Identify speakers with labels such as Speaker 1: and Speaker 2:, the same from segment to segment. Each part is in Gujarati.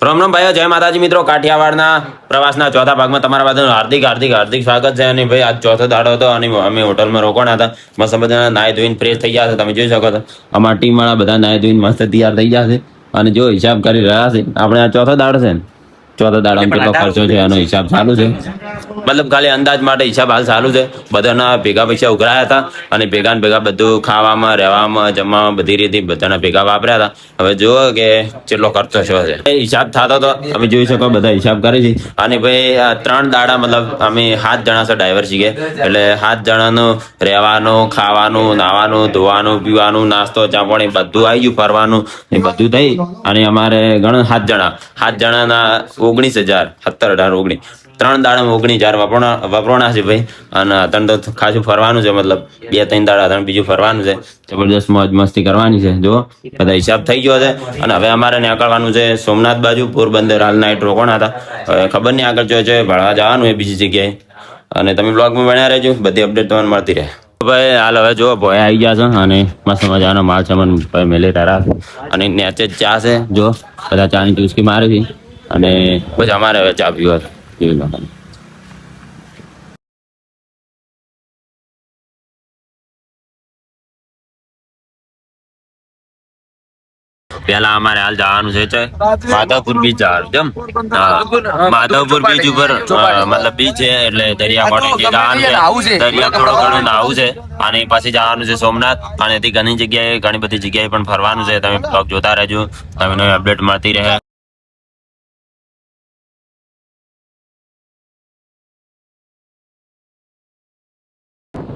Speaker 1: રામ રામ ભાઈઓ, જય માતાજી મિત્રો. કાઠિયાવાડના પ્રવાસના ચોથા ભાગમાં તમારા બધાનું હાર્દિક હાર્દિક હાર્દિક સ્વાગત છે. અને ભાઈ આજ ચોથો દાડો હતો અને અમે હોટલમાં રોકાણા હતા. મસ્ત બધા નાહી ધોઈને ફ્રેશ થઈ ગયા છે. તમે જોઈ શકો છો અમારા ટીમ વાળા બધા નાહી ધોઈને મસ્ત તૈયાર થઈ ગયા છે અને જો હિસાબ કરી રહ્યા છે. આપણે આ ચોથો દાડો છે ને, ચોથા દાડામાં કેટલો ખર્ચો છે એનો હિસાબ ચાલુ છે. મતલબ ખાલી અંદાજ માટે હિસાબ હાલ ચાલુ છે. બધાના ભેગા પૈસા ઉઘરાયા હતા અને ભેગા ને ભેગા બધું ખાવામાં, રહેવામાં, જમવામાં બધી રીતે બધાના ભેગા વાપર્યા હતા. હવે જુઓ કે કેટલો ખર્ચો શું છે. હિસાબ થતો હતો, તમે જોઈ શકો બધા હિસાબ કરે છે. અને ભાઈ આ 3 દાડા મતલબ અમે 7 જણા છે ડ્રાઈવર છીએ, એટલે 7 જણાનું રહેવાનું, ખાવાનું, નાવાનું, ધોવાનું, પીવાનું, નાસ્તો, ચા પાણી બધું આવી ગયું. ફરવાનું એ બધું થઈ અને અમારે ગણ 7 જણાના 19,000, 17, 18, 19, 3 દાડા 19,000 વપરાણા છે ભાઈ. અને અત્યારે તો ખાસું ફરવાનું છે, મતલબ 2-3 દાડા અત્યારે બીજું ફરવાનું છે. જબરદસ્ત મોજ મસ્તી કરવાની છે. જો બધા હિસાબ થઈ ગયો છે અને હવે અમારે નીકળવાનું છે સોમનાથ બાજુ. પોરબંદર હાલ નાઇટ રોકાણા હતા. હવે ખબર નહીં આગળ જો ભણવા જવાનું હોય બીજી જગ્યાએ. અને તમે બ્લોગમાં બન્યા રહેજો, બધી અપડેટ તમને મળતી રહે. ભાઈ હાલ હવે જો ભોય આવી ગયા છે અને મસ્ત મજાનો માલ સામાન ભાઈ મેલે તારા અને નેચે ચા છે. જો બધા ચાની ચૂસકી મારે છે અને પછી અમારે હવે ચા પીવા જેવી નાખવાની. પેલા અમારે હાલ જવાનું છે માધવપુર બીચ જવાનું. જેમ માધવપુર બીચ ઉપર મતલબ બીચ છે એટલે દરિયાકાંઠે જવાનું છે. દરિયા થોડો ઘણું નાવું છે અને પછી જવાનું છે સોમનાથ. અને ઘણી જગ્યાએ ઘણી બધી જગ્યાએ પણ ફરવાનું છે. તમે બ્લોગ જોતા રહેજો, તમને અપડેટ મળતી રહે.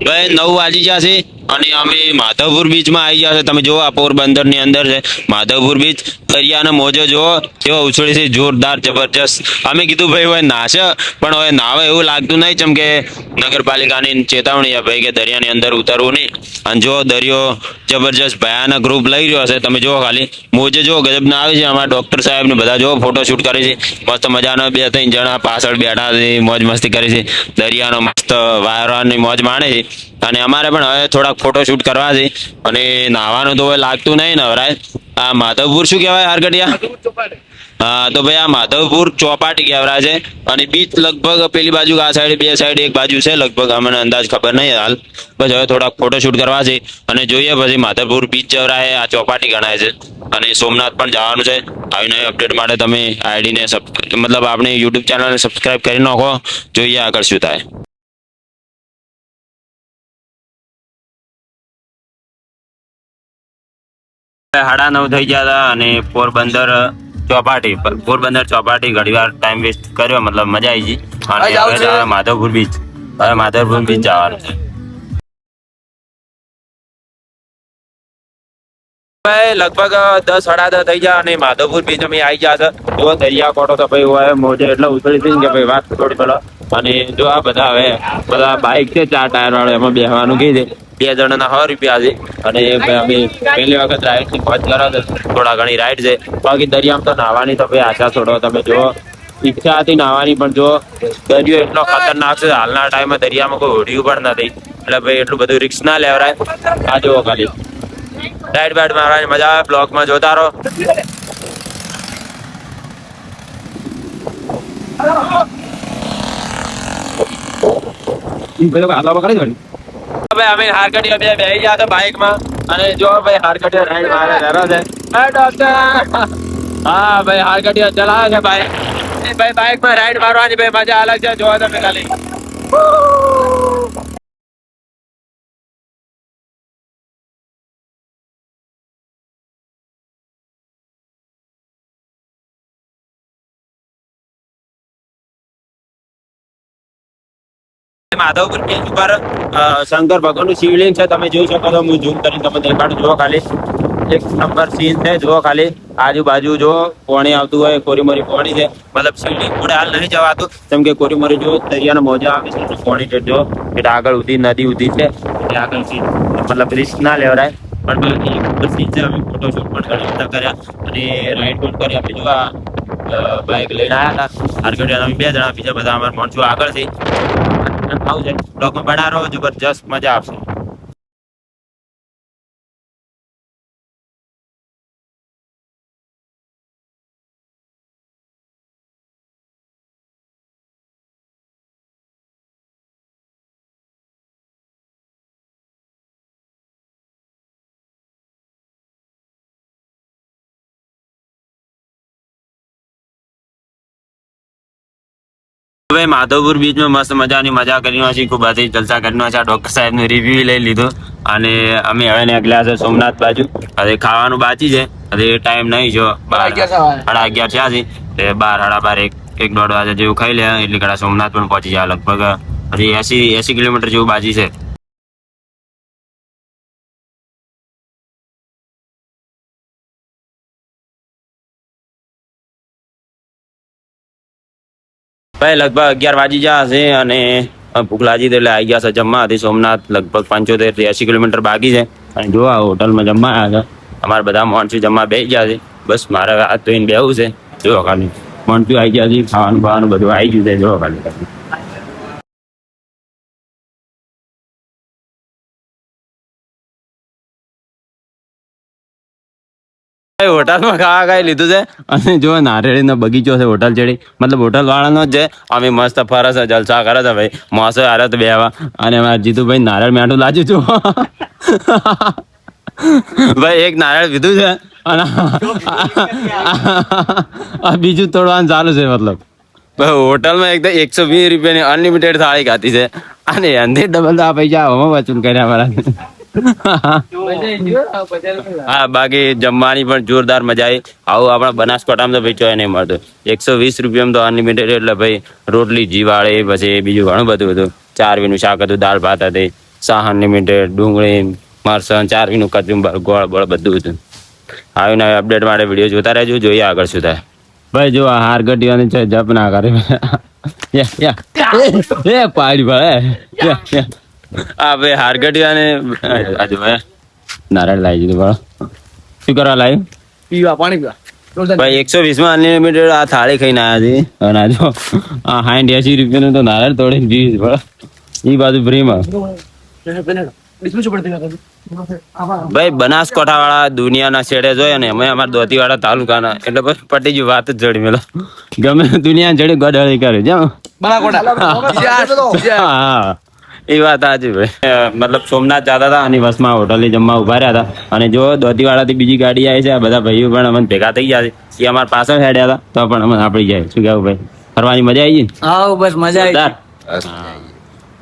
Speaker 1: ભાઈ 9 વાગી ગયા છે અને અમે માધવપુર બીચમાં આવી ગયા છે. તમે જુઓ આ પોરબંદર ની અંદર છે માધવપુર બીચ. દરિયાનો મોજો જુઓ કેવો ઉછળે છે, જોરદાર જબરજસ્ત. અમે કીધું ભાઈ હવે નાશે પણ હવે નાવે એવું લાગતું નહીં, જેમ કે નગરપાલિકાની ચેતવણી છે ભાઈ કે દરિયાની અંદર ઉતરવું નહીં. અને જો દરિયો જબરજસ્ત ભયાનક રૂપ લઈ રહ્યો છે. તમે જુઓ ખાલી મોજે જો ગજબ ના આવે છે. અમારા ડોક્ટર સાહેબ ને બધા જો ફોટો શૂટ કરે છે. મસ્ત મજાનો 2-3 જણા પાછળ બેઠા છે, મોજ મસ્તી કરે છે. દરિયાનો મસ્ત વાયરાની મોજ માણે છે. અને અમારે પણ હવે થોડાક ફોટો શૂટ કરવા છે અને નાવાનું તો હવે લાગતું નહીં નવરાય. આ માધવપુર શું કહેવાય હારગઢિયા? હા તો ભાઈ આ માધવપુર ચોપાટી કહેવાય છે. અને બીચ લગભગ પેલી બાજુ આ સાઈડ, 2 સાઈડ એક બાજુ છે લગભગ, અમને અંદાજ ખબર નહીં હાલ. બસ હવે થોડાક ફોટો શૂટ કરવા છે અને જોઈએ પછી માધવપુર બીચ જવરાય આ ચોપાટી ગણાય છે. અને સોમનાથ પણ જવાનું છે. આવી નવી અપડેટ માટે તમે આઈડીને મતલબ આપણી યુટ્યુબ ચેનલને સબસ્ક્રાઈબ કરી નાખો. જોઈએ આગળ શું થાય. 9:30 થઈ ગયા હતા અને પોરબંદર ચોપાટી ઘણી વાર ટાઈમ વેસ્ટ કર્યો, મતલબ મજા આવી ગઈ. અને હવે માધવપુર બીચ જવાનું છે. લગભગ 10-10:30 થઈ ગયા અને માધવપુર બીચ અમે આવી ગયા છે. જો દરિયા કોટો તો ભાઈ હોય મોજે એટલે ઉછળી થઈ કે ભાઈ વાત થોડી પેલો. અને જો આ બધા હવે બધા બાઇક છે 4 ટાયર વાળો, એમાં બેસવાનું કીધે 2 જણાના 100 રૂપિયા છે. અને અમે પહેલી વખત રાઈડ ની મોજ કરો તો થોડા ઘણી રાઈડ છે. બાકી દરિયામાં તો નાહવાની તો ભાઈ આશા છોડો. તમે જો ઈચ્છા હતી નાહવાની પણ જો દરિયો એટલો ખતરનાક છે. હાલના ટાઈમમાં દરિયામાં કોઈ હોડિયું પણ નથી, એટલે ભાઈ એટલું બધું રિસ્ક ના લેવરાય. આ જુઓ ખાલી રાઈડ બાઈડ મારવાની મજા આવે. બ્લોગમાં જોતા રહો. અમે હારકડીયા બેસી ગયા હતા બાઇકમાં અને જો ભાઈ હારકડીયા રાઈડ મારે રહ્યો છે. હા ભાઈ હારકડીયા ચલાવે છે બાઇક. ભાઈ બાઇકમાં રાઈડ મારવાની ભાઈ મજા અલગ છે. જોવા તમે ખાલી માધવપુર બીચ ઉપર શંકર ભગવાનનું શિવલિંગ છે. તમે જોઈ શકો છો, હું ઝૂમ કરીને તમે દેખાડું. જુઓ ખાલી એક નંબર સીન છે. જુઓ ખાલી આજુબાજુ જો પાણી આવતું હોય, કોરીમોરી પાણી છે. મતલબ શિવલિંગ જોડે હાલ નહીં જવાતું, જેમ કે કોરીમોરી જો દરિયાનો મોજા આવે છે. પાણી જો એટલે આગળ ઉધી નદી ઉધી છે એટલે આગળ મતલબ રિસ્ક ના લેવડાય. પણ બાકી સીન છે. અમે ફોટો શૂટ પણ ઘણા બધા કર્યા અને રાઈડ પણ કરી. અમે જોવા બાઇક લઈને આવ્યા હતા હારગઢિયા. અમે 2 જણા, બીજા બધા અમારા માણસો આગળથી આવશે. બ્લોગમાં બના રહો, જબરજસ્ત મજા આવશે. ભાઈ માધવપુર બીચમાં મસ્ત મજાની મજા કરી છે, ખૂબ બધી જલસા કરી છે. ડોક્ટર સાહેબનું રિવ્યુ લઈ લીધું અને અમે હવે નીકળ્યા છે સોમનાથ બાજુ. હવે ખાવાનું બાકી છે, હવે ટાઈમ નહીં જો 11:30 થયા છે, 12 સાડા 12 1 1:30 વાગે જેવું ખાઈ લે એટલે કડા સોમનાથ પણ પહોંચી જાય. લગભગ હજી 80 કિલોમીટર જેવું બાકી છે. ભાઈ લગભગ 11 વાગી ગયા હશે અને ભૂખ લાગી એટલે આવી ગયા છે જમવા. હતી સોમનાથ લગભગ 75 થી 80 કિલોમીટર બાકી છે અને જો આ હોટલમાં જમવા આવ્યા છે. અમારા બધા મોણસી જમવા બેસી ગયા છે. બસ મારે હાથ ધોઈને બેહવું છે. જો ખાલી મોણસી આવી ગયા છે, ખાવાનું ખાવાનું બધું આવી ગયું છે. જો ખાલી હોટલમાં ખાવા ખાઈ લીધું છે અને જો નારેળીનો બગીચો છે હોટલ ચડી, મતલબ હોટલ વાળાનો જ છે. અમે મસ્ત ફરે છે, જલસા કરે છે ભાઈ. મોસો હારે તો બેવા અને મારા જીતુભાઈ નારિયેળ મેઠું લાજુ છું. ભાઈ એક નારિયેળ પીધું છે અને બીજું તોડવાનું ચાલુ છે. મતલબ હોટલમાં એકદમ 120 રૂપિયાની અનલિમિટેડ થાળી ખાતી છે અને અંદર ડબલ આ પૈસા હમણાં વચન કર્યા અમારા. હા બાકી જમવાની પણ જોરદાર મજા આવી. આવું આપણા બનાસકાંઠામાં તો ભાઈ ચોય નહીં મળતું. 120 રૂપિયામાં તો અનલિમિટેડ એટલે ભાઈ રોટલી જીવાળી, પછી બીજું ઘણું બધું હતું. 4 વીનું શાક હતું, દાળ ભાત હતી, શાહ અનલિમિટેડ, ડુંગળી મરસણ, 4 વીનું કચુંબર, ગોળ બોળ બધું હતું. આવીને અપડેટ માટે વિડીયો જોતા રહેજો, જોઈએ આગળ શું થાય. ભાઈ જો આ હાર ગઢીવાની છે, જપ ના કરે. પાડી ભાઈ હા ભાઈ હારગઢિયાને આજુ ભાઈ નારાયણ લાવી દીધું. બરો શું કરવા લાવ્યું? પીવા પાણી પીવા. ભાઈ 120 માં અનલિમિટેડ આ થાળી ખાઈને આવ્યા છે અને આજો આ 60-80 રૂપિયાનું તો નારાયણ તોડીને પીવી. બરો એ બાજુ ફ્રીમાં. ભાઈ બનાસકાંઠા વાળા દુનિયાના છેડે જોઈએ ને અમે અમારા દોતી વાળા તાલુકાના એટલે બસ પટી ગયું, વાત જ જોડી મેલો. ગમે દુનિયા જડી ગડહળી કરે છે. હા એ વાત સાચી ભાઈ. મતલબ સોમનાથ જતા હતા અને બસમાં હોટલે જમવા ઉભા રહ્યા હતા અને જો દોતીવાળાથી બીજી ગાડી આવી છે. આ બધા ભાઈઓ પણ અમને ભેગા થઈ ગયા છે. એ અમારા પાછળ હેડ્યા હતા તો પણ અમને આપડી જાય. શું કહેવું ભાઈ, ફરવાની મજા આવી ગઈ? હા બસ મજા આવી.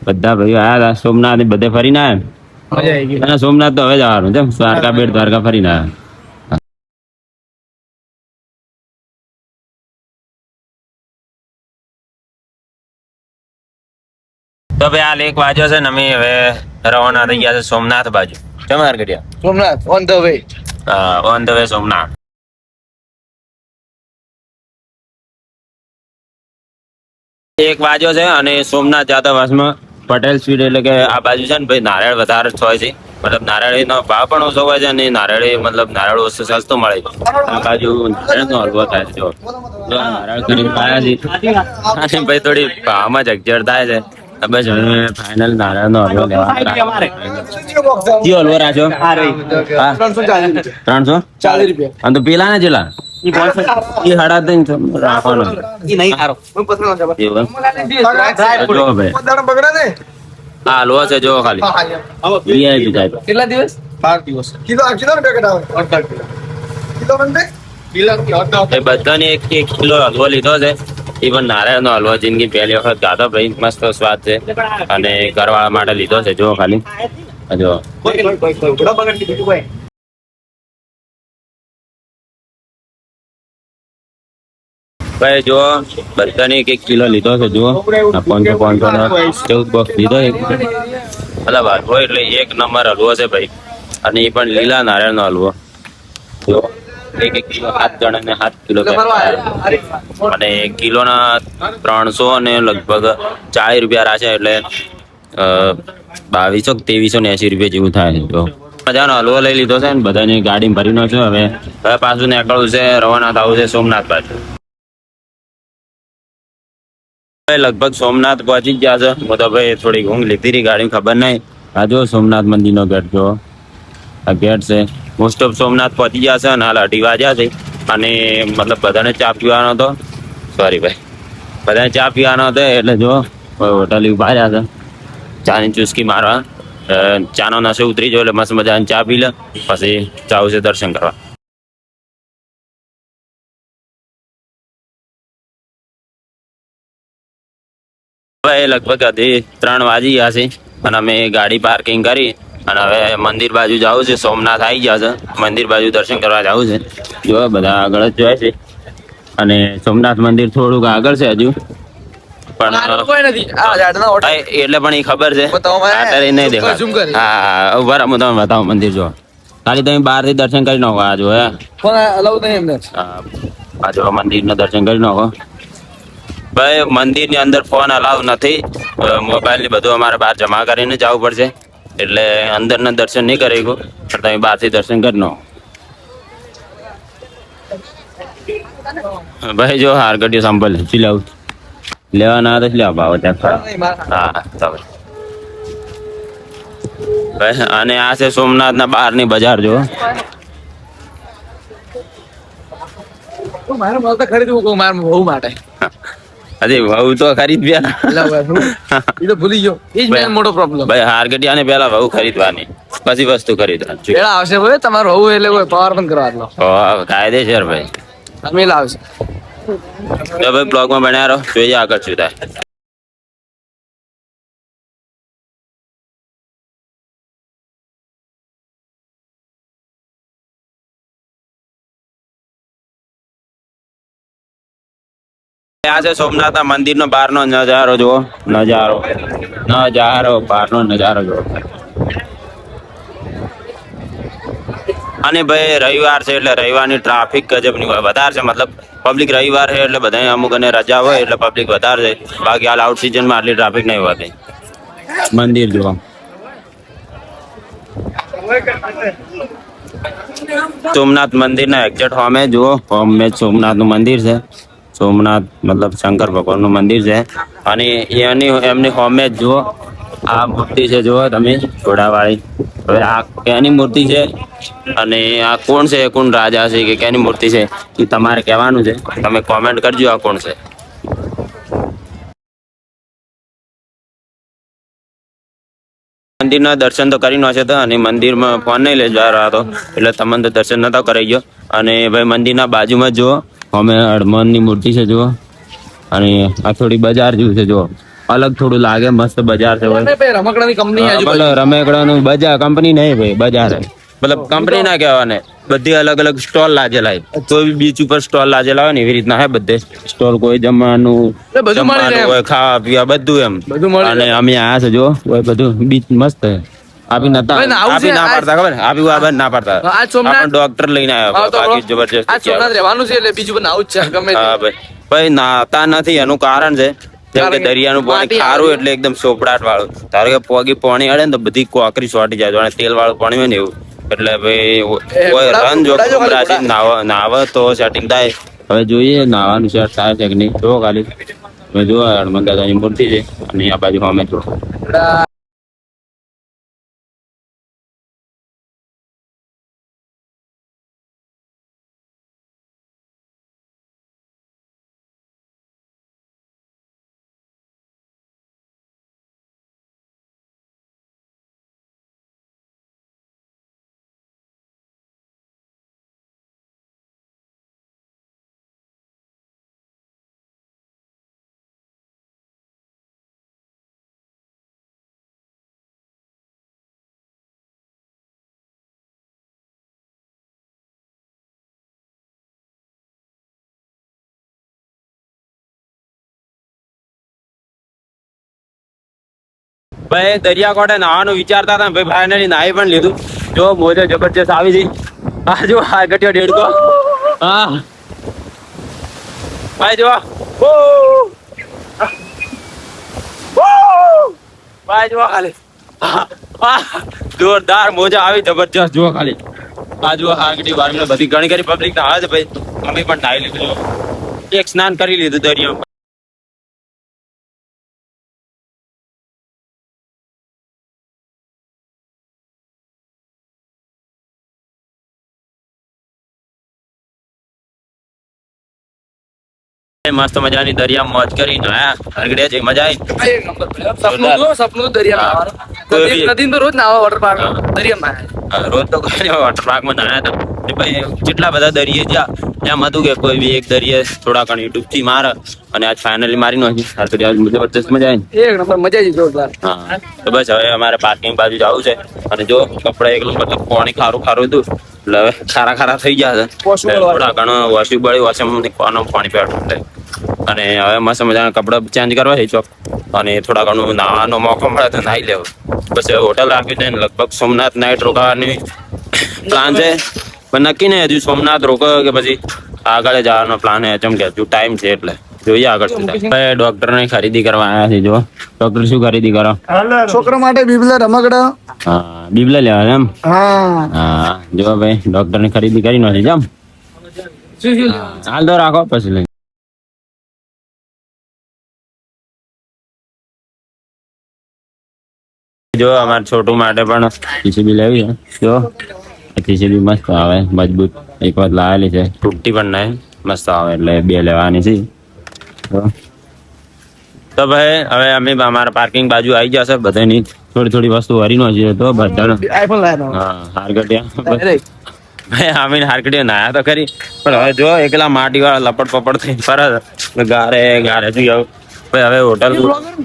Speaker 1: બધા ભાઈઓ આવ્યા હતા સોમનાથ, બધે ફરીને આવ્યા. અને સોમનાથ તો હવે જવાનું છે, દ્વારકા બેટ દ્વારકા ફરીને આવ્યા. તો ભાઈ હાલ 1 વાગ્યો છે ને અમે હવે રવાના થઈ ગયા છે સોમનાથ બાજુ. જમાર કર્યા સોમનાથ ઓન ધ વે. હા ઓન ધ વે સોમનાથ. 1 વાગ્યો છે અને સોમનાથ જતા બસમાં પટેલ સ્વીટ એટલે કે આ બાજુ છે ને ભાઈ નારિયેળ વધારે જ હોય છે. મતલબ નારિયેળીનો ભાવ પણ ઓછો હોય છે અને નારિયેળી મતલબ નારિયેળ ઓછું સસ્તું મળે છે. આ બાજુ નારિયેળનો હલવો થાય છે. જો નારિયેળ કરીને ખાયા છે અને ભાઈ થોડી ભાવમાં જ અગજડ થાય છે. બસ હવે ફાઇનલ નારિયેળનો હલવો લેવા. કયો હલવો રાખ્યો? 340 રૂપિયા. અને તો પેલા ને જેલા એ 3.5 રાખવાનો. હા હલવો છે જો ખાલી VIP ટાઈપ. કેટલા દિવસ? 12 દિવસ. બધાને 1 કિલો હલવો લીધો છે. એ પણ નારિયેળનો હલવો જિંદગી પહેલી વખત ખાધો ભાઈ. મસ્ત સ્વાદ છે અને ઘરવાળા માટે લીધો છે. જો ખાલી જો ભાઈ જો બધાને 1 કિલો લીધો છે. જુઓ 500 બોક્સ લીધો છે. મતલબ હલવો એટલે 1 નંબર હલવો છે ભાઈ. અને એ પણ લીલા નારિયેળનો હલવો. જો 1 કિલો 7 જણાને 7 કિલો અને કિલોના 300 અને લગભગ 40 રૂપિયા રાખે એટલે 2200-2380 રૂપિયા જેવું થાય. જો મજાનો હલવો લઈ લીધો છે ને બધાની ગાડીમાં ભરીનો છે. હવે પાછું નીકળવું છે, રવાના થવું છે સોમનાથ બાજુ. લગભગ સોમનાથ પહોંચી ગયા છે. હું તો ભાઈ થોડી ઊંઘ લીધી હતી ગાડી, ખબર નહીં. આ જો સોમનાથ મંદિરનો ગેટ જો આ ગેટ છે. મોસ્ટ ઓફ સોમનાથ પહોંચી ગયા છે અને હાલ 2:30 વાગ્યા છે અને મતલબ બધાને ચા પીવાનો હતો. સોરી ભાઈ, બધાને ચા પીવાનો હતો એટલે જો હોટલ ઉભા રહ્યા છે ચાની ચુસ્કી મારવા. ચાનો નશો ઉતરી ગયો એટલે મસ્ત મજાની ચા પી લે પછી જાવું છે દર્શન કરવા. ભાઈ લગભગ અઢી 3 વાગી ગયા છે અને અમે ગાડી પાર્કિંગ કરી અને હવે મંદિર બાજુ જવું છે. સોમનાથ આવી ગયા છે, મંદિર બાજુ દર્શન કરવા જવું છે. જો બધા આગળ જ જોય છે અને સોમનાથ મંદિર થોડુંક આગળ છે હજુ પણ
Speaker 2: કોઈ નથી આ ઝાડના ઓટો
Speaker 1: એટલે પણ એ ખબર છે અત્યારે નહીં દેખાય. હા ઉભા રહો, હું તમને બતાવું મંદિર જો. ખાલી તમે બહાર થી દર્શન કરી નાખો. આ જો હે
Speaker 2: પણ અલાઉ નહીં એમને.
Speaker 1: આ જો મંદિર નું દર્શન કરી નાખો. ભાઈ મંદિર ની અંદર ફોન અલાઉ નથી. મોબાઈલ ની બધું અમારે બહાર જમા કરીને જવું પડશે. એટલે અંદર ના દર્શન નહીં કરી શકું, પણ તમે બહાર થી દર્શન કરી નાખો. ભાઈ જો હાર ગઢી સાંભળ ચીલાવ લેવાના હતા લેવા ભાવ ત્યાં. હા તમે ભાઈ અને આ છે સોમનાથ ના બહાર ની બજાર જો.
Speaker 2: મારે મળે તો ખરીદવું કહું મારા બહુ માટે.
Speaker 1: અરે વહુ તો ખરીદવ્યા
Speaker 2: એ તો ભૂલી ગયો. એ જ મેન મોટો પ્રોબ્લેમ.
Speaker 1: ભાઈ હાર ગઢિયા ને પેલા વહુ ખરીદવાની પછી વસ્તુ ખરીદવાની.
Speaker 2: પેલા આવશે ભાઈ તમારો વહુ એટલે કોઈ પાવર બંધ કરવા દો.
Speaker 1: કાયદેસર ભાઈ
Speaker 2: અમે લાવશે.
Speaker 1: તો ભાઈ બ્લોગમાં બન્યા રહો, જોઈએ આગળ શું થાય. આ છે સોમનાથ મંદિર નો બહાર નો નજારો જુઓ. નજારો બહાર નો નજારો જુઓ. અને ભાઈ રવિવાર છે એટલે રવિવારની ટ્રાફિક ગજબની વધારે છે. મતલબ પબ્લિક રવિવાર છે એટલે બધા અમુક અને રજા હોય એટલે પબ્લિક વધારે છે. બાકી હાલ આઉટ સિઝનમાં આટલી ટ્રાફિક નહીં હોતી. મંદિર જુઓ. સોમનાથ મંદિર ના એક્ઝેક્ટ હોમે જુઓ. હોમે સોમનાથ નું મંદિર છે. સોમનાથ મતલબ શંકર ભગવાન નું મંદિર છે અને એમની હોમે જ જુઓ આ મૂર્તિ છે. જુઓ તમે ઘોડાવાળી. હવે આ કેની મૂર્તિ છે અને આ કોણ છે, કોણ રાજા છે કે કેની મૂર્તિ છે એ તમારે કહેવાનું છે. તમે કોમેન્ટ કરજો આ કોણ છે. મંદિરના દર્શન તો કરી નાખે હતા અને મંદિરમાં ફોન નહીં લઈ જવા રહ્યો હતો એટલે તમને તો દર્શન નતા કરાઈ ગયો. અને ભાઈ મંદિરના બાજુમાં જ જુઓ અમે હનુમાનની મૂર્તિ છે જુઓ. અને આ થોડી બજાર જેવું છે જુઓ. અલગ થોડું લાગે, મસ્ત બજાર છે.
Speaker 2: રમકડાની કંપની
Speaker 1: રમેકડાનું બજાર કંપની નહીં ભાઈ, બજાર મતલબ કંપની ના કહેવાને. બધી અલગ અલગ સ્ટોલ લાગેલા હોય. કોઈ બીચ ઉપર સ્ટોલ લાગેલા હોય ને એવી રીતના હે બધે સ્ટોલ. કોઈ જમવાનું હોય, ખાવા પીવા બધું એમ. અને અમે આયા છે જો બધું બીચ મસ્ત છે. આપી ના પાડતા ખબર, આપી ના પાડતા. ડોક્ટર લઈને આવ્યા બાકી જબરજસ્ત
Speaker 2: રહેવાનું છે એટલે બીજું પણ આવું જ છે ગમે.
Speaker 1: હા ભાઈ નાતા નથી એનું કારણ છે જેમ કે દરિયાનું પાણી ખારું એટલે એકદમ સોપડાટ વાળું. ધારો કે પોગી પાણી અડે ને તો બધી કોકરી ચોટી જાય. તેલ વાળું પાણી હોય ને એવું. એટલે ભાઈ કોઈ રન જો નાવે તો સેટિંગ થાય. હવે જોઈએ નાવાનું સેટ થાય છે કે નહીં. જો ખાલી તમે જો હનુમાન દાદાની મૂર્તિ છે અને આ બાજુ અમે જો ભાઈ દરિયાકાંઠે નાવાનું વિચારતા હતા ભાઈ. ફાઇનલી નાહી પણ લીધું. જો મોજો જબરજસ્ત આવી હતી. આ જો આ ગટ્યો ડેડકો. હા ભાઈ જો ભાઈ જો ખાલી જોરદાર મોજા આવી જબરજસ્ત. જુઓ ખાલી આ જુઓ આગળી વાર બધી ઘણી ઘણી પબ્લિક ના આવે છે ભાઈ. અમે પણ નાહી લીધું. એક સ્નાન કરી લીધું દરિયામાં. મસ્ત મજાની દરિયા મોજ કરી નાયા હરગડ્યા છે મજા આવી
Speaker 2: એક નંબર ભાઈ. સપનું તો દરિયામાં આવવાનું.
Speaker 1: કોઈ બી-
Speaker 2: નદીમાં તો રોજ નાવા વોટર પાર્ક
Speaker 1: હા.
Speaker 2: દરિયામાં
Speaker 1: રોજ તો કોઈ વોટર પાર્કમાં નાયા હતા ને ભાઈ જેટલા બધા દરિયે જ્યાં એમ હતું કે કોઈ બી એક દરિયે થોડા ઘણી ડૂબકી મારે અને આજ ફાઇનલી મારી નાખી આ તો આજ જબરદસ્ત મજા આવી
Speaker 2: એક નંબર મજા આવી જોરદાર.
Speaker 1: હા તો બસ હવે અમારે પાર્કિંગ બાજુ જવું છે અને જો કપડા એકલું મતલબ પાણી ખારું ખારું હતું એટલે હવે ખારા ખારા થઈ ગયા છે
Speaker 2: વોશિંગ
Speaker 1: એટલે
Speaker 2: વાળું.
Speaker 1: થોડા ઘણું વોશિંગ બળી વોશિંગ પાણી પીવાનું એટલે અને હવે મસ્ત મજાના કપડા ચેન્જ કરવા છે ચોક અને થોડા ઘણું નાવાનો મોકો મળે તો નાહી લેવું પછી હોટલ રાખી છે ને લગભગ સોમનાથ નાઇટ રોકાવાની પ્લાન છે પણ નક્કી નહીં હજુ સોમનાથ રોકો કે પછી આગળ જવાનો પ્લાન છે જેમ કે હજુ ટાઈમ છે એટલે જોઈએ આગળ શું થાય ડોક્ટર ની ખરીદી કરવા આવ્યા છે જો ડોક્ટર શું ખરીદી કરો
Speaker 2: છોકરા માટે બીબલા રમકડા.
Speaker 1: હા બીબલા લેવા એમ
Speaker 2: હા.
Speaker 1: હા જો ભાઈ ડોક્ટર ની ખરીદી કરી નથી જમ
Speaker 2: શું
Speaker 1: હાલ તો રાખો પછી લઈ જો અમારે છોટું માટે પણ પીસીબી લેવી છે જો પીસીબી મસ્ત આવે મજબૂત એક વાર લાવેલી છે તૂટતી પણ નહીં મસ્ત આવે એટલે બે લેવાની છે તો ભાઈ હવે અમે અમારા પાર્કિંગ બાજુ આવી જશે બધાની થોડી થોડી વસ્તુ હરી નો છે તો બધાને
Speaker 2: આઈફોન લાવ્યા
Speaker 1: હા હારગટિયા
Speaker 2: ડાયરેક્ટ.
Speaker 1: ભાઈ આમીને હારગટિયા નાયા તો ખરી પણ હવે જો એકલા માટી વાળા લપડ પપડ થઈ ફરે છે. ગારે ગારે શું આવું ભાઈ હવે હોટલ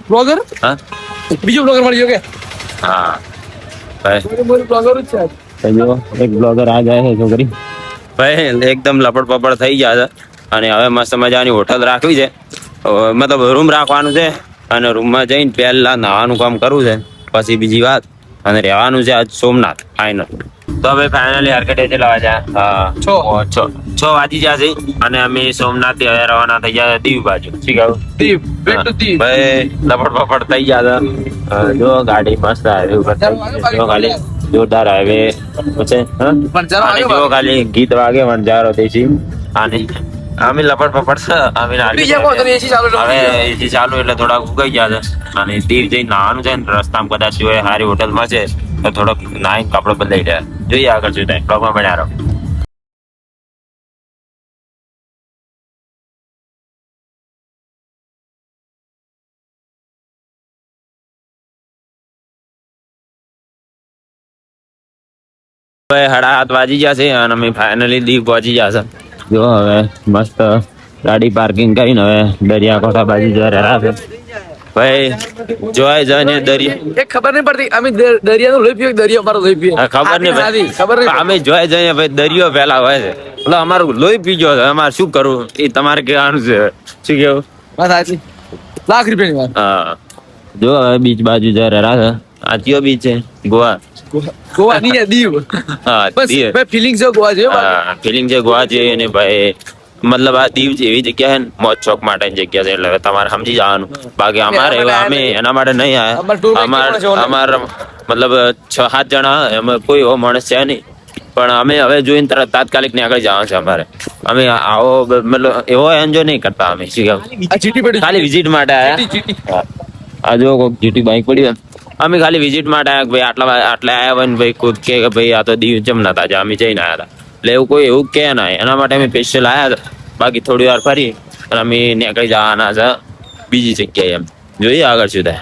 Speaker 2: બ્લોગર
Speaker 1: હા
Speaker 2: બીજો બ્લોગર મળી ગયો કે
Speaker 1: હા ભાઈ
Speaker 2: બ્લોગર જ છે.
Speaker 1: તો જો એક બ્લોગર આ જાય છે છોકરી ભાઈ એકદમ લપડ પપડ થઈ ગયા છે અને હવે મસ્ત મજાની હોટલ રાખવી છે મતલબ રૂમ રાખવાનું છે અને રૂમમાં જઈને પહેલા નાવાનું કામ કરવું છે પછી બીજી વાત અને રહેવાનું છે આજ સોમનાથ ફાઇનલ તો હવે ફાઇનલી હાર્કેટ ચલાવા
Speaker 2: છ.
Speaker 1: જાય છ વાગી જશે અને અમે સોમનાથ થી હવે રવાના થઈ જાય દીવ બાજુ શું કહું
Speaker 2: દીપ બેક ટુ દીપ.
Speaker 1: ભાઈ લપડ પપડ થઈ ગયા હતા જો ગાડી મસ્ત હાઈવે ઉપર જો ખાલી જોરદાર હાઈવે પછી
Speaker 2: વણઝારો
Speaker 1: અને
Speaker 2: વાગે
Speaker 1: જો ખાલી ગીત વાગે વણઝારો દેશી અને અમે લપડ પપડ છે અમે
Speaker 2: બીજા કોઈ તો એસી ચાલુ
Speaker 1: હવે એસી ચાલુ એટલે થોડાક ઉગાઈ ગયા છે અને દીવ જઈને નાવાનું છે ને રસ્તામાં કદાચ જો સારી હોટલ મળશે તો થોડોક નાઈ કપડો બદલાઈ જાય જોઈએ આગળ શું થાય બ્લોગમાં બન્યા રહો હવે 7:30 વાગી ગયા છે અને અમે ફાઇનલી દીવ પહોંચી ગયા છે જો હવે મસ્ત ગાડી પાર્કિંગ કરીને હવે દરિયાકાંઠા બાજુ જઈ રહ્યા છે ભાઈ જોઈ જઈને દરિયા
Speaker 2: એક ખબર નહીં પડતી અમે દરિયાનો લોહી પીએ કે દરિયો અમારો લોહી પીએ.
Speaker 1: હા, ખબર નહીં
Speaker 2: આદિ,
Speaker 1: ભાઈ
Speaker 2: ખબર નહીં.
Speaker 1: અમે જોઈ જઈએ ભાઈ દરિયો પેલા હોય છે એટલે અમારું લોહી પીજો છે અમારે શું કરવું એ તમારે કહેવાનું છે શું કેવું
Speaker 2: વાત સાચી. લાખ રૂપિયાની વાત.
Speaker 1: હા જો હવે બીચ બાજુ જઈ રહ્યા છે આ કયો બીચ છે ગોવા
Speaker 2: ગોવા નહીં યાર, દીવ.
Speaker 1: હા
Speaker 2: બસ
Speaker 1: દીવ.
Speaker 2: ભાઈ ફિલિંગ છે ગોવા જેવી.
Speaker 1: હા ફિલિંગ છે ગોવા જેવી ને ભાઈ મતલબ આ દીવ જેવી જગ્યા છે ને મોજ શોખ માટેની જગ્યા છે એટલે હવે તમારે સમજી જવાનું બાકી અમારે એવા અમે એના માટે નહીં
Speaker 2: અમારે tour
Speaker 1: આવ્યા અમાર મતલબ 6-7 જણા એમાં કોઈ એવો માણસ છે નહીં પણ અમે હવે જોઈને તરત તાત્કાલિક ને આગળ જવાનું છે અમારે અમે આવો મતલબ એવો એન્જોય નહીં કરતા અમે શું કહેવું
Speaker 2: આ ચીટી પડી.
Speaker 1: ખાલી વિઝિટ માટે
Speaker 2: ચીટી,
Speaker 1: આવ્યા
Speaker 2: ચીટી.
Speaker 1: આ જો કોઈક જીટી બાઈક પડી હોય ને, અમે ખાલી વિઝિટ માટે આવ્યા કે ભાઈ આટલા આવ્યા હોય ને ભાઈ ખુદ કે ભાઈ આ તો દીવ જમ નતા જા અમે જઈને આવ્યા હતા એટલે એવું કોઈ એવું કે ના એના માટે અમે સ્પેશિયલ આવ્યા હતા બાકી થોડી વાર ફરી અને અમે નીકળી જવાના છે બીજી જગ્યાએ એમ જોઈએ આગળ શું થાય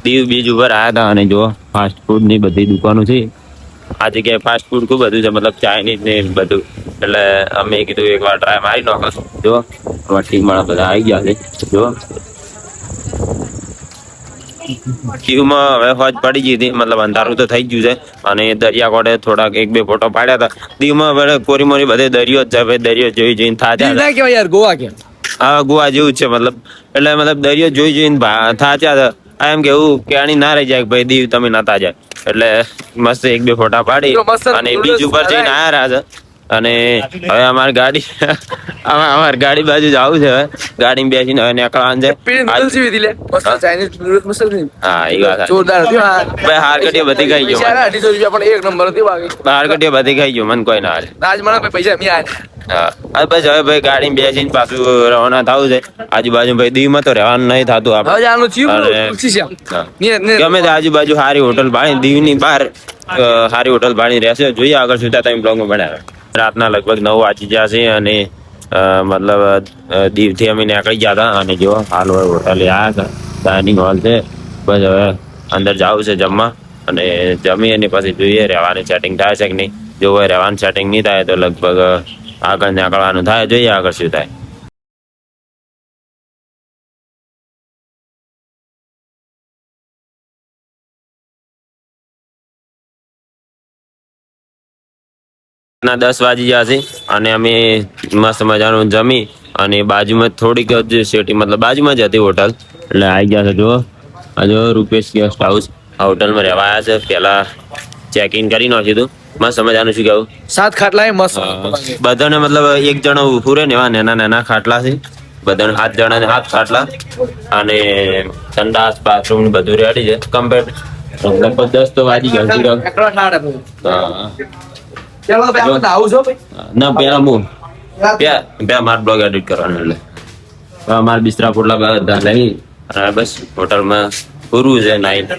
Speaker 1: દીવ બીચ ઉપર આવ્યા હતા અને જો ફાસ્ટ ફૂડ ની બધી દુકાનો છે આ જગ્યાએ ફાસ્ટ ફૂડ ખૂબ બધું છે, મતલબ ચાઇનીઝ ને બધું. એટલે અમે કીધું એકવાર ટ્રાય મારી નાખો. જો અમારા ટીમ વાળા બધા આવી ગયા છે. જો ક્યુમાં હવે હોજ પડી ગઈ હતી, મતલબ અંધારું તો થઈ ગયું છે. અને દરિયા કોડે થોડાક 1-2 ફોટો પાડ્યા હતા. દીવમાં હવે કોરી મોરી બધે દરિયો જ છે. ભાઈ દરિયો જોઈને
Speaker 2: દીવ
Speaker 1: થાચ્યા
Speaker 2: ના કહેવાય યાર, ગોવા કે.
Speaker 1: હા ગોવા જેવું જ છે મતલબ. એટલે મતલબ દરિયો જોઈને થાચ્યા હતા. આ એમ કેવું કેણી ના રહી જાય કે ભાઈ દીવ તમે નતા જાય. એટલે મસ્ત 1-2 ફોટા પાડી અને બીચ ઉપર જઈને આયા રહ્યા છે. અને હવે અમારી ગાડી અમારી ગાડી બાજુ જવું છે. હવે ગાડીમાં બેસીને હવે નીકળવાનું છે.
Speaker 2: પેલી નૂડલ્સ જેવી હતી લે, મસ્ત ચાઇનીઝ નૂડલ્સ મસ્ત હતી.
Speaker 1: હા એ વાત સાચી.
Speaker 2: જોરદાર હતી હા.
Speaker 1: ભાઈ હાર કટીએ બધી ખાઈ ગયો.
Speaker 2: પૈસા 250 રૂપિયા પણ એક નંબર હતી બાકી.
Speaker 1: હાર કટીએ બધી ખાઈ ગયો, મને કોઈ ના હાલે.
Speaker 2: આજ મને ભાઈ પૈસા મી આયા.
Speaker 1: હા બસ હવે ભાઈ ગાડીમાં બેસીને પાછું રવાના થવું છે. આજુબાજુ ભાઈ દીવમાં તો રહેવાનું નહીં થતું આપણે.
Speaker 2: હવે આનું ચીપ
Speaker 1: અરે.
Speaker 2: ખુશી છે આમ.
Speaker 1: હા.
Speaker 2: ને
Speaker 1: ગમે તે આજુબાજુ સારી હોટલ ભાડી દીવની બહાર સારી હોટલ ભાડી રહેશે. જોઈએ આગળ સુધા તમે બ્લોગમાં બનાવે. રાતના લગભગ 9 વાગી ગયા છે અને મતલબ દીવથી અમે નીકળી ગયા હતા. અને જો હાલ હવે હોટલે આવ્યા હતા, ડાઇનિંગ હોલ છે. બસ હવે અંદર જવું છે જમવા અને જમી અને પછી જોઈએ રહેવાની સેટિંગ થાય છે કે નહીં. જો હવે રહેવાનું સેટિંગ નહીં થાય તો લગભગ આગળ નીકળવાનું થાય. જોઈએ આગળ શું થાય. ના 10 વાગી ગયા છે અને અમે મસ્ત મજાનું જમી અને બાજુમાં થોડીક જ સિટી મતલબ બાજુમાં જ હતી હોટલ. એટલે આવી ગયા છે. જો આ જો રૂપેશ ગેસ્ટ હાઉસ. આ હોટલમાં રહેવા આવ્યા છે. પહેલા ચેક ઇન કરી નાખ્યું હતું. મસ્ત મજાનું શું કહેવું.
Speaker 2: 7 ખાટલા એ મસ્ત.
Speaker 1: બધાને મતલબ એક જણો ઊભું રહે ને એવા નાના નાના ખાટલા છે. બધાને 7 જણાને 7 ખાટલા અને સંડાસ બાથરૂમ બધું રેડી છે કમ્પ્લીટ. લગભગ 10 તો વાગી ગયા છે.
Speaker 2: એકડો ઠાડ હતો.
Speaker 1: હા
Speaker 2: ચાલો ભાઈ આપણે આવું છો ભાઈ.
Speaker 1: ના પેલા હું પેલા મારા બ્લોગ એડિટ કરવાનો એટલે મારા બિસ્તરા પોટલા બધા લઈ અને બસ હોટલમાં પૂરું છે નાઈટ.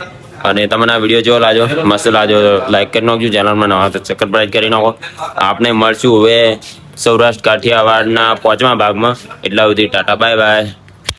Speaker 1: અને તમને આ વિડીયો જેવો લાગ્યો મસ્ત લાગ્યો તો લાઈક કરી નાખજો. ચેનલમાં નવા તો સબસ્ક્રાઇબ કરી નાખો. આપણે મળશું હવે સૌરાષ્ટ્ર કાઠિયાવાડના 5મા ભાગમાં. એટલા સુધી ટાટા બાય બાય.